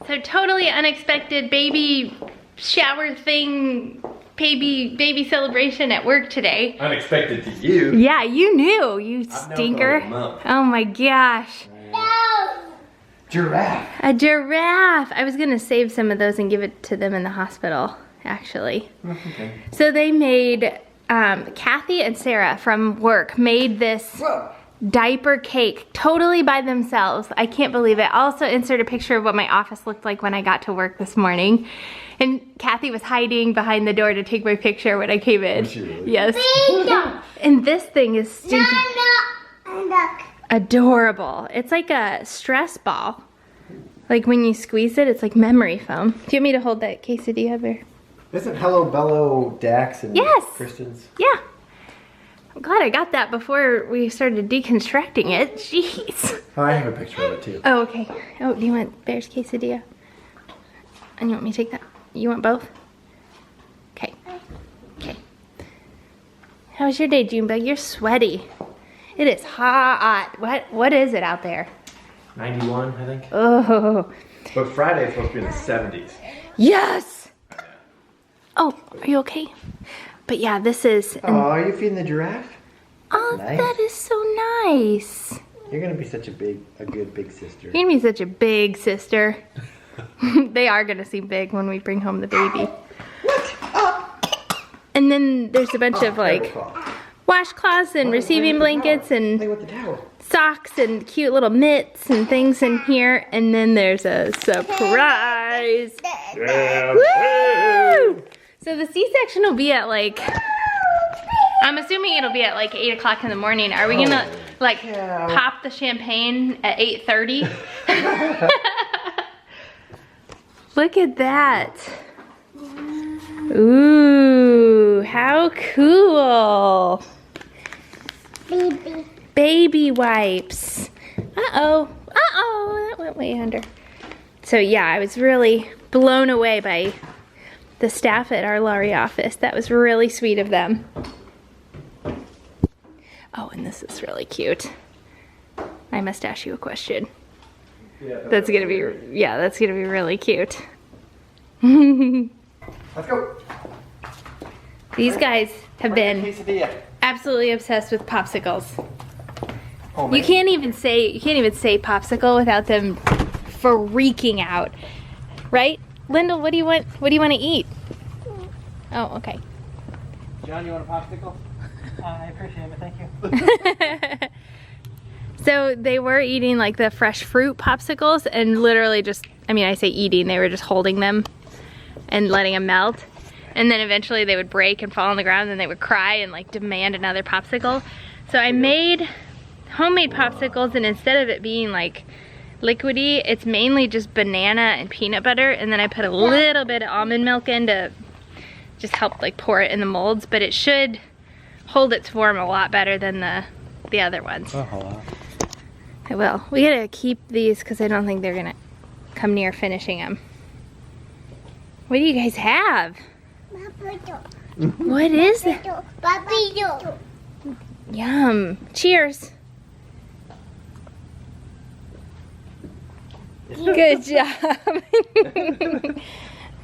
So totally unexpected baby shower thing, baby celebration at work today. Unexpected to you. Yeah, you knew, you stinker. Oh my gosh. No. Giraffe. A giraffe. I was gonna save some of those and give it to them in the hospital, actually. Okay. So they made, Kathy and Sarah from work made this diaper cake totally by themselves. I can't believe it. I'll also insert a picture of what my office looked like when I got to work this morning. And Kathy was hiding behind the door to take my picture when I came in. Was she really? Yes. And this thing is stinking adorable. It's like a stress ball. Like when you squeeze it, it's like memory foam. Do you want me to hold that quesadilla there? Isn't Hello Bello Dax and Yes. Christian's? Yeah. I'm glad I got that before we started deconstructing it. Jeez. Oh, I have a picture of it too. Oh, okay. Oh, do you want Bear's quesadilla? And you want me to take that? You want both? Okay. Okay. How was your day, Junebug? You're sweaty. It is hot. What is it out there? 91, I think. Oh. But Friday's supposed to be in the 70s. Yes! Oh, are you okay? But yeah, this is... Oh, are you feeding the giraffe? Oh, Nice. that is so nice. You're gonna be such a good big sister. You're gonna be such a big sister. They are gonna seem big when we bring home the baby. And then there's a bunch of like washcloths and receiving blankets and Play with the towel. socks and cute little mitts and things in here. And then there's a surprise. Yeah. Woo! So the C-section will be at like, I'm assuming it'll be at like 8 o'clock in the morning. Are we gonna like pop the champagne at 8:30? Look at that. Ooh, how cool. Baby wipes. Uh-oh, that went way under. So yeah, I was really blown away by the staff at our Laurie office. That was really sweet of them. Oh, and this is really cute. I must ask you a question. Yeah, That's gonna be, yeah, that's gonna be really cute. Let's go. These guys have been Quesadilla. absolutely obsessed with popsicles. Oh, You can't even say popsicle without them freaking out, right? Lyndall, what do you want? What do you want to eat? Oh, okay. John, you want a popsicle? I appreciate it, thank you. So they were eating like the fresh fruit popsicles and literally just, I mean, I say eating, they were just holding them and letting them melt. And then eventually they would break and fall on the ground and they would cry and like demand another popsicle. So I made homemade popsicles, and instead of it being like liquidy, it's mainly just banana and peanut butter, and then I put a little bit of almond milk in to just help like pour it in the molds, but it should hold its form a lot better than the other ones. Oh, I will. We gotta keep these because I don't think they're gonna come near finishing them. What do you guys have? What is it? Yum. Cheers. Good job.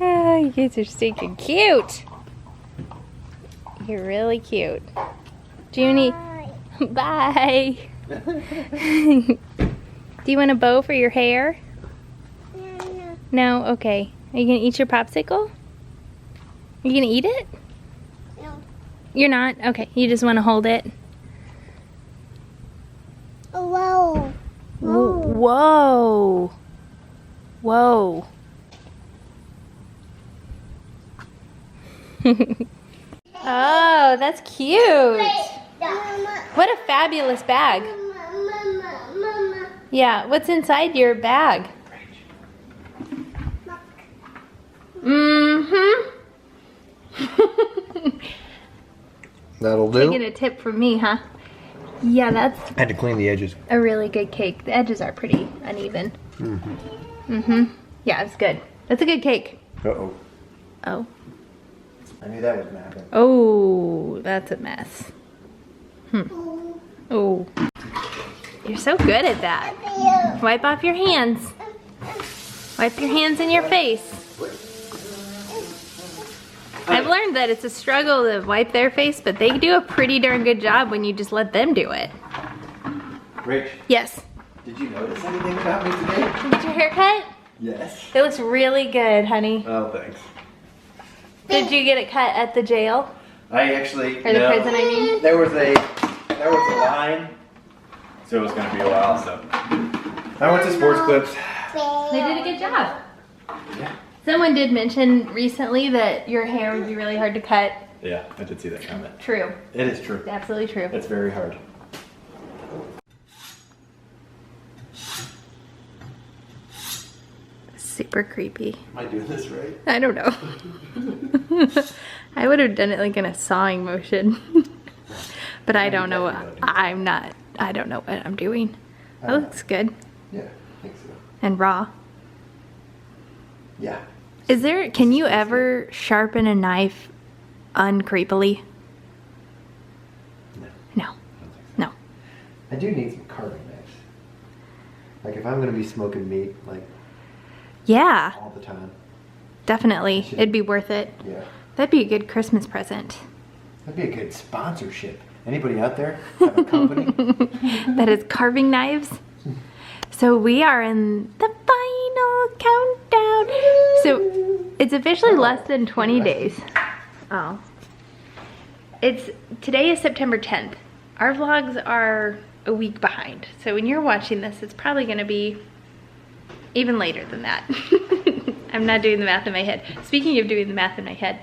Oh, you guys are stinking cute. You're really cute. Junie. Bye. Do you want a bow for your hair? No? Okay. Are you gonna eat your popsicle? Are you gonna eat it? No. You're not? Okay. You just want to hold it? Whoa. Whoa. Whoa. Oh, that's cute. What a fabulous bag. Mama. Yeah, what's inside your bag? Mm-hmm. that'll Taking do. a tip from me, huh? Yeah, that's I had to clean the edges. a really good cake. The edges are pretty uneven. Yeah, it's good. That's a good cake. Uh-oh. Oh. I knew that was gonna happen. Oh, that's a mess. Oh. You're so good at that. Wipe off your hands. Wipe your hands in your face. I've learned that it's a struggle to wipe their face, but they do a pretty darn good job when you just let them do it. Rach, Yes. did you notice anything about me today? Get your hair cut? Yes. It looks really good, honey. Oh, thanks. Did you get it cut at the jail? I actually. Or the prison, I mean? There was a line, so it was gonna be a while. So I went to Sports Clips. They did a good job. Yeah. Someone did mention recently that your hair would be really hard to cut. Yeah, I did see that comment. True. It is true. Absolutely true. It's very hard. Super creepy. Am I doing this right? I don't know. I would have done it like in a sawing motion. But I don't know what I don't know what I'm doing. That looks good. Yeah, I think so. And raw. Yeah. Can you ever sharpen a knife uncreepily? No. No. I don't think so. No. I do need some carving knives. Like if I'm gonna be smoking meat like Yeah, all the time. definitely. It'd be worth it. Yeah. That'd be a good Christmas present. That'd be a good sponsorship. Anybody out there have a company? That is carving knives. So we are in the final countdown. So it's officially less than 20 days. Oh. Today is September 10th. Our vlogs are a week behind. So when you're watching this, it's probably gonna be even later than that. I'm not doing the math in my head. Speaking of doing the math in my head,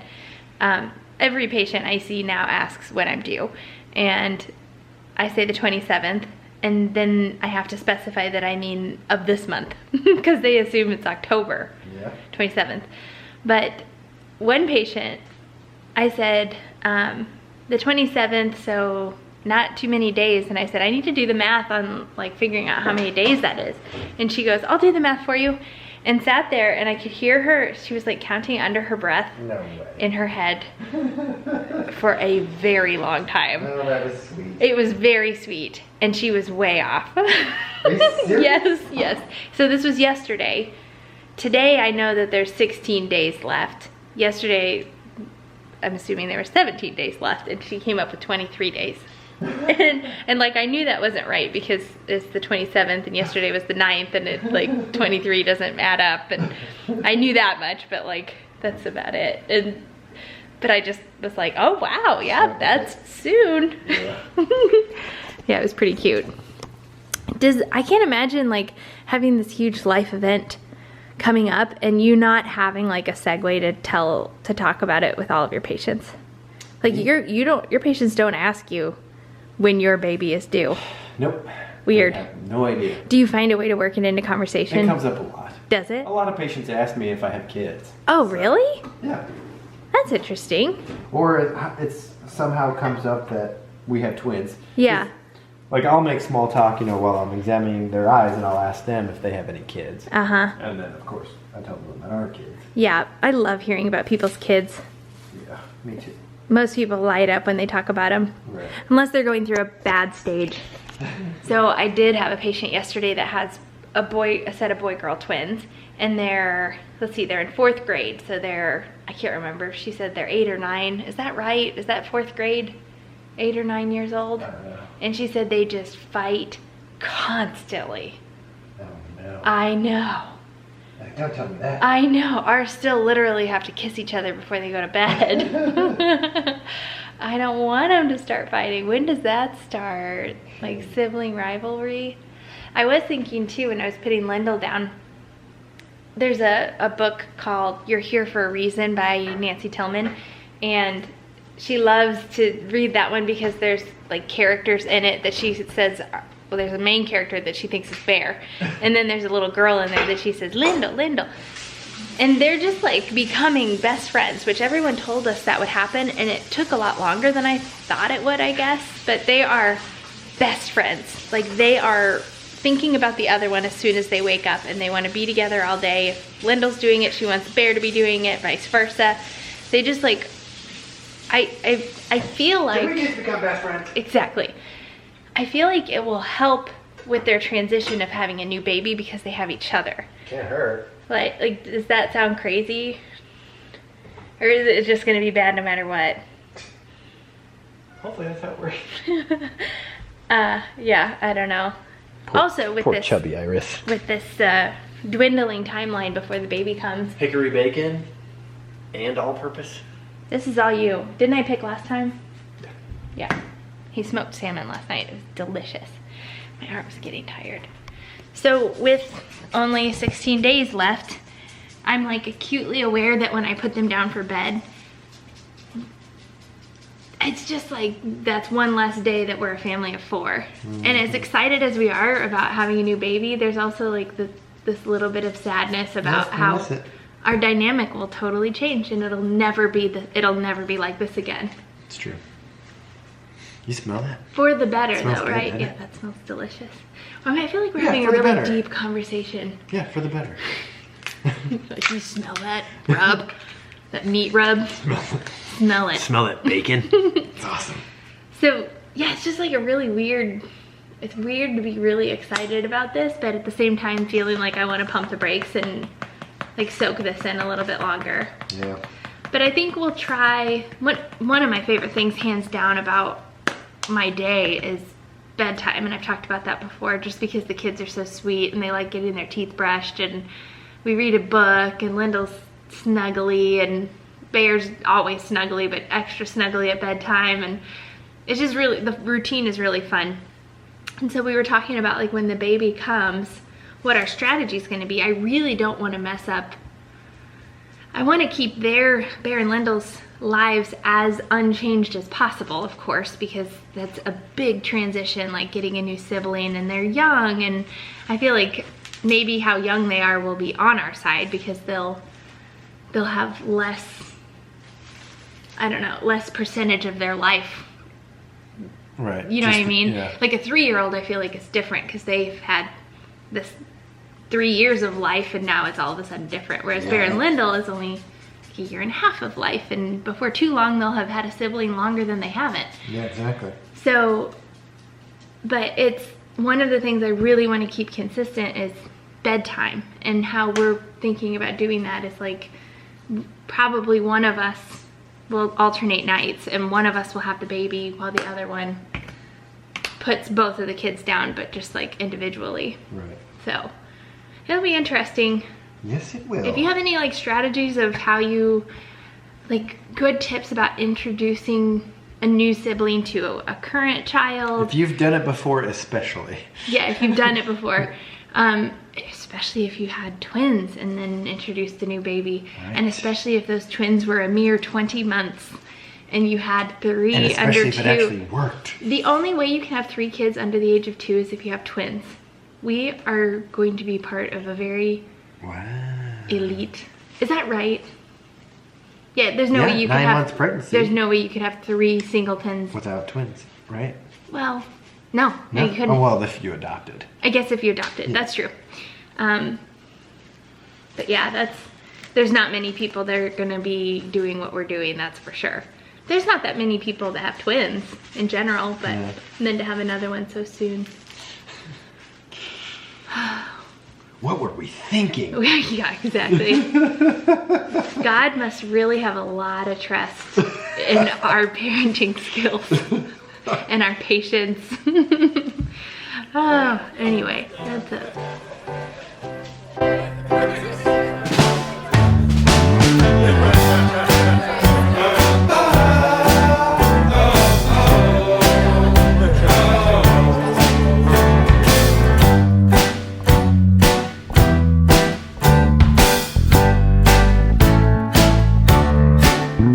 every patient I see now asks when I'm due. And I say the 27th, and then I have to specify that I mean of this month, because they assume it's October 27th. But one patient, I said the 27th, so not too many days, and I said I need to do the math on like figuring out how many days that is. And she goes, I'll do the math for you, and sat there, and I could hear her, she was like counting under her breath in her head for a very long time. Oh, that was sweet. It was very sweet, and she was way off. Are you serious? Yes. So this was yesterday. Today I know that there's 16 days left. Yesterday, I'm assuming there were 17 days left, and she came up with 23 days. and like I knew that wasn't right because it's the 27th and yesterday was the 9th, and it like 23 doesn't add up, and I knew that much, but like that's about it. But I just was like, oh wow, yeah, that's soon. Yeah. Yeah, it was pretty cute. I can't imagine like having this huge life event coming up and you not having like a segue to talk about it with all of your patients. Like your patients don't ask you when your baby is due. Nope. Weird. I have no idea. Do you find a way to work it into conversation? It comes up a lot. Does it? A lot of patients ask me if I have kids. Oh, really? Yeah. That's interesting. Or it's somehow comes up that we have twins. Yeah. Like I'll make small talk, while I'm examining their eyes, and I'll ask them if they have any kids. Uh-huh. And then, of course, I tell them about our kids. Yeah, I love hearing about people's kids. Yeah, me too. Most people light up when they talk about them. Right. Unless they're going through a bad stage. So I did have a patient yesterday that has a set of boy-girl twins. And they're in 4th grade. So I can't remember. She said they're 8 or 9. Is that right? Is that 4th grade? 8 or 9 years old? I don't know. And she said they just fight constantly. Oh, no. I know. Don't tell me that. I know. Ours still literally have to kiss each other before they go to bed. I don't want them to start fighting. When does that start? Like sibling rivalry? I was thinking too when I was putting Lindell down, there's a book called You're Here for a Reason by Nancy Tillman, and she loves to read that one because there's like characters in it that she says, well, there's a main character that she thinks is Bear, and then there's a little girl in there that she says, Lindell. And they're just like becoming best friends, which everyone told us that would happen, and it took a lot longer than I thought it would, I guess. But they are best friends. Like they are thinking about the other one as soon as they wake up, and they want to be together all day. If Lindell's doing it, she wants Bear to be doing it, vice versa. They just like, I feel like... Can we just become best friends? Exactly. I feel like it will help with their transition of having a new baby because they have each other. Can't hurt. Like, does that sound crazy? Or is it just gonna be bad no matter what? Hopefully that's how it works. Yeah, I don't know. Also, with Poor this chubby Iris. with this dwindling timeline before the baby comes, Hickory bacon and all-purpose. this is all you. Didn't I pick last time? Yeah. He smoked salmon last night. It was delicious. My arm's getting tired. So with only 16 days left, I'm like acutely aware that when I put them down for bed, it's just like that's one less day that we're a family of 4. And as excited as we are about having a new baby, there's also like this little bit of sadness about how our dynamic will totally change, and it'll never be like this again. It's true. You smell that? For the better Smells though, good, right? doesn't Yeah, it? that smells delicious. I mean, I feel like we're Yeah, having a for the really better. deep conversation. Yeah, for the better. Like, you smell that rub? That meat rub? Smell it. Smell that bacon. It's awesome. So yeah, it's just like a really weird, it's weird to be really excited about this, but at the same time feeling like I want to pump the brakes and like soak this in a little bit longer. Yeah. But I think we'll try, one of my favorite things hands down about my day is bedtime, and I've talked about that before, just because the kids are so sweet and they like getting their teeth brushed, and we read a book, and Lyndall's snuggly, and Bear's always snuggly, but extra snuggly at bedtime, and it's just really, the routine is really fun. And so we were talking about like when the baby comes, what our strategy is going to be. I really don't want to mess up. I want to keep Bear and Lyndall's lives as unchanged as possible, of course, because that's a big transition, like getting a new sibling, and they're young, and I feel like maybe how young they are will be on our side, because they'll have less, I don't know, less percentage of their life. Right. You know what I mean? Yeah. Like a 3-year-old, I feel like it's different because they've had this 3 years of life, and now it's all of a sudden different. Whereas Bear and Lyndall is only like a year and a half of life, and before too long they'll have had a sibling longer than they haven't. Yeah, exactly. So, but it's one of the things I really want to keep consistent is bedtime, and how we're thinking about doing that is like probably one of us will alternate nights, and one of us will have the baby while the other one puts both of the kids down, but just like individually. Right. So it'll be interesting. Yes, it will. If you have any like strategies of how you, like good tips about introducing a new sibling to a current child. If you've done it before, especially. Yeah, if you've done it before. Especially if you had twins and then introduced the new baby. Right. And especially if those twins were a mere 20 months and you had 3 And especially under if 2. it actually worked. The only way you can have 3 kids under the age of 2 is if you have twins. We are going to be part of a very elite. Is that right? Yeah, there's no way you could 9 have. months pregnancy. There's no way you could have 3 singletons. Without twins, right? Well, no, No. you couldn't. Oh, well, if you adopted. I guess if you adopted, that's true. But yeah, there's not many people that are gonna be doing what we're doing, that's for sure. There's not that many people that have twins in general, but then to have another one so soon. What were we thinking? Yeah, exactly. God must really have a lot of trust in our parenting skills and our patience. Oh, anyway, that's it.